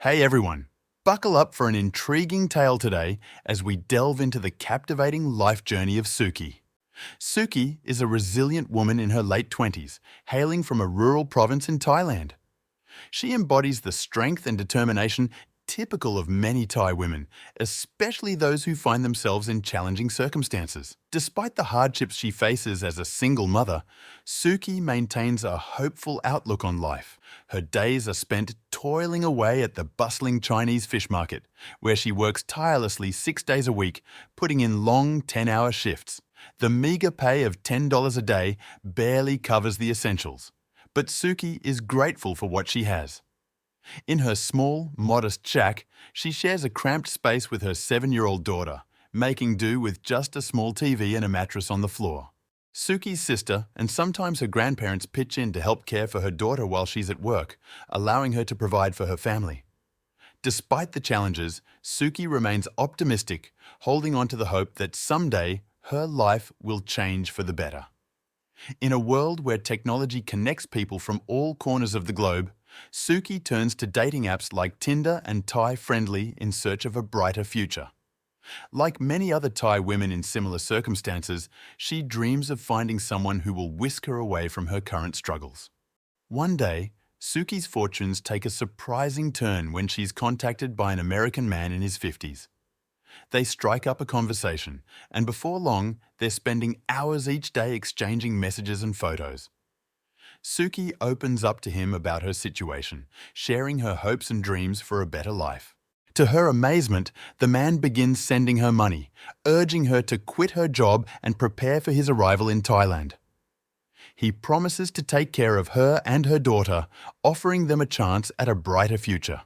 Hey everyone, buckle up for an intriguing tale today as we delve into the captivating life journey of Suki. Suki is a resilient woman in her late 20s, hailing from a rural province in Thailand. She embodies the strength and determination typical of many Thai women, especially those who find themselves in challenging circumstances. Despite the hardships she faces as a single mother, Suki maintains a hopeful outlook on life. Her days are spent toiling away at the bustling Chinese fish market, where she works tirelessly 6 days a week, putting in long 10-hour shifts. The meager pay of $10 a day barely covers the essentials, but Suki is grateful for what she has. In her small, modest shack, she shares a cramped space with her 7-year-old daughter, making do with just a small TV and a mattress on the floor. Suki's sister and sometimes her grandparents pitch in to help care for her daughter while she's at work, allowing her to provide for her family. Despite the challenges, Suki remains optimistic, holding on to the hope that someday her life will change for the better. In a world where technology connects people from all corners of the globe, Suki turns to dating apps like Tinder and Thai Friendly in search of a brighter future. Like many other Thai women in similar circumstances, she dreams of finding someone who will whisk her away from her current struggles. One day, Suki's fortunes take a surprising turn when she's contacted by an American man in his 50s. They strike up a conversation, and before long, they're spending hours each day exchanging messages and photos. Suki opens up to him about her situation, sharing her hopes and dreams for a better life. To her amazement, the man begins sending her money, urging her to quit her job and prepare for his arrival in Thailand. He promises to take care of her and her daughter, offering them a chance at a brighter future.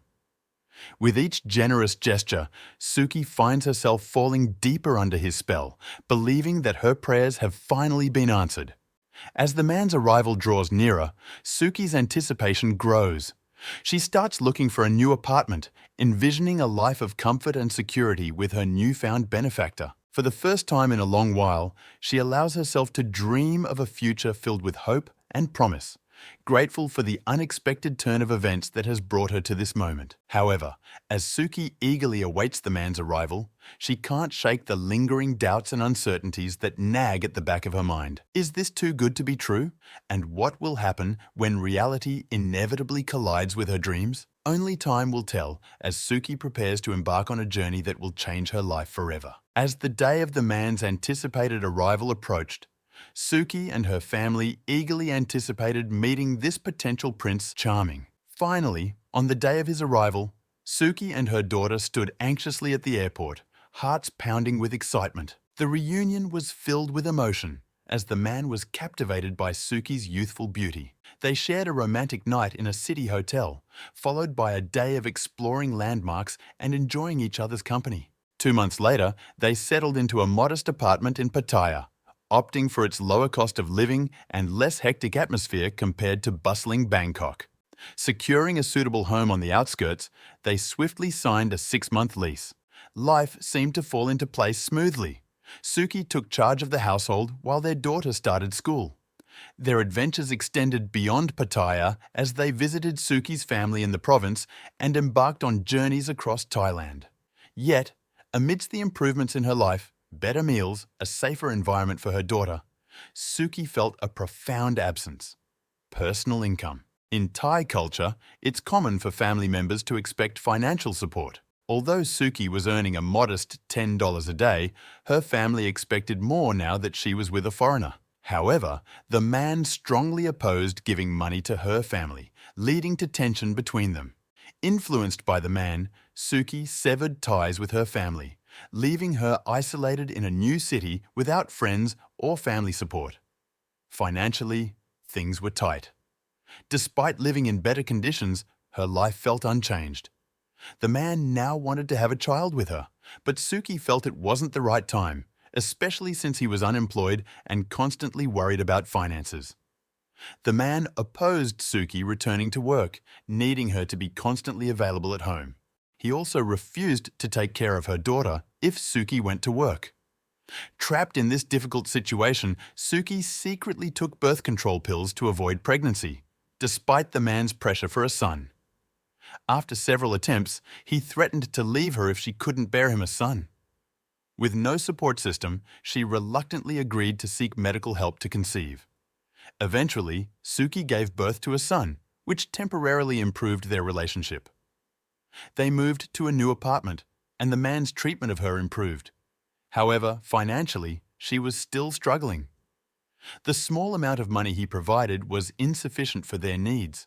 With each generous gesture, Suki finds herself falling deeper under his spell, believing that her prayers have finally been answered. As the man's arrival draws nearer, Suki's anticipation grows. She starts looking for a new apartment, envisioning a life of comfort and security with her newfound benefactor. For the first time in a long while, she allows herself to dream of a future filled with hope and promise, grateful for the unexpected turn of events that has brought her to this moment. However, as Suki eagerly awaits the man's arrival, she can't shake the lingering doubts and uncertainties that nag at the back of her mind. Is this too good to be true? And what will happen when reality inevitably collides with her dreams? Only time will tell as Suki prepares to embark on a journey that will change her life forever. As the day of the man's anticipated arrival approached, Suki and her family eagerly anticipated meeting this potential Prince Charming. Finally, on the day of his arrival, Suki and her daughter stood anxiously at the airport, hearts pounding with excitement. The reunion was filled with emotion, as the man was captivated by Suki's youthful beauty. They shared a romantic night in a city hotel, followed by a day of exploring landmarks and enjoying each other's company. 2 months later, they settled into a modest apartment in Pattaya, opting for its lower cost of living and less hectic atmosphere compared to bustling Bangkok. Securing a suitable home on the outskirts, they swiftly signed a 6-month lease. Life seemed to fall into place smoothly. Suki took charge of the household while their daughter started school. Their adventures extended beyond Pattaya as they visited Suki's family in the province and embarked on journeys across Thailand. Yet, amidst the improvements in her life, better meals, a safer environment for her daughter, Suki felt a profound absence: personal income. In Thai culture, it's common for family members to expect financial support. Although Suki was earning a modest $10 a day, her family expected more now that she was with a foreigner. However, the man strongly opposed giving money to her family, leading to tension between them. Influenced by the man, Suki severed ties with her family, leaving her isolated in a new city without friends or family support. Financially, things were tight. Despite living in better conditions, her life felt unchanged. The man now wanted to have a child with her, but Suki felt it wasn't the right time, especially since he was unemployed and constantly worried about finances. The man opposed Suki returning to work, needing her to be constantly available at home. He also refused to take care of her daughter if Suki went to work. Trapped in this difficult situation, Suki secretly took birth control pills to avoid pregnancy, despite the man's pressure for a son. After several attempts, he threatened to leave her if she couldn't bear him a son. With no support system, she reluctantly agreed to seek medical help to conceive. Eventually, Suki gave birth to a son, which temporarily improved their relationship. They moved to a new apartment, and the man's treatment of her improved. However, financially, she was still struggling. The small amount of money he provided was insufficient for their needs.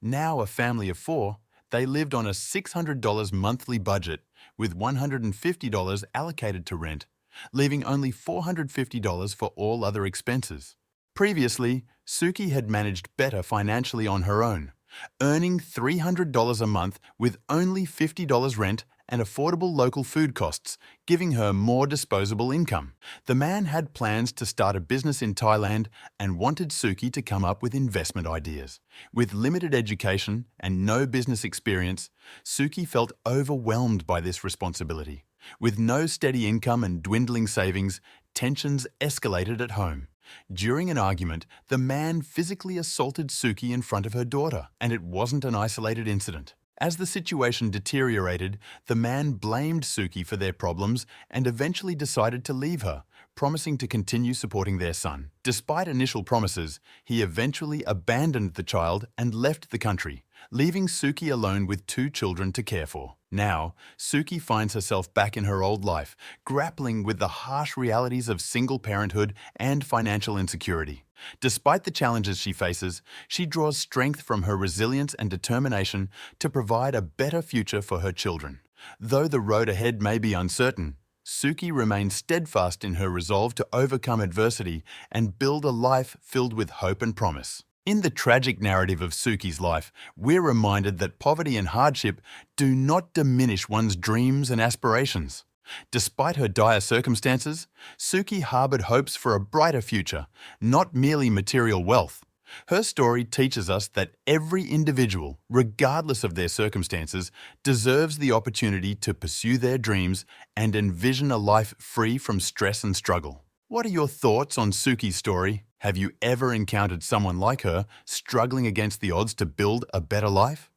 Now a family of 4, they lived on a $600 monthly budget with $150 allocated to rent, leaving only $450 for all other expenses. Previously, Suki had managed better financially on her own, earning $300 a month with only $50 rent and affordable local food costs, giving her more disposable income. The man had plans to start a business in Thailand and wanted Suki to come up with investment ideas. With limited education and no business experience, Suki felt overwhelmed by this responsibility. With no steady income and dwindling savings, tensions escalated at home. During an argument, the man physically assaulted Suki in front of her daughter, and it wasn't an isolated incident. As the situation deteriorated, the man blamed Suki for their problems and eventually decided to leave her, promising to continue supporting their son. Despite initial promises, he eventually abandoned the child and left the country, leaving Suki alone with 2 children to care for. Now, Suki finds herself back in her old life, grappling with the harsh realities of single parenthood and financial insecurity. Despite the challenges she faces, she draws strength from her resilience and determination to provide a better future for her children. Though the road ahead may be uncertain, Suki remains steadfast in her resolve to overcome adversity and build a life filled with hope and promise. In the tragic narrative of Suki's life, we're reminded that poverty and hardship do not diminish one's dreams and aspirations. Despite her dire circumstances, Suki harbored hopes for a brighter future, not merely material wealth. Her story teaches us that every individual, regardless of their circumstances, deserves the opportunity to pursue their dreams and envision a life free from stress and struggle. What are your thoughts on Suki's story? Have you ever encountered someone like her struggling against the odds to build a better life?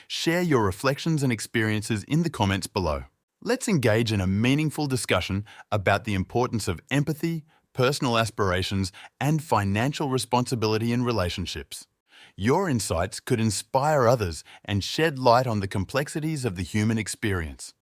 Share your reflections and experiences in the comments below. Let's engage in a meaningful discussion about the importance of empathy, personal aspirations, and financial responsibility in relationships. Your insights could inspire others and shed light on the complexities of the human experience.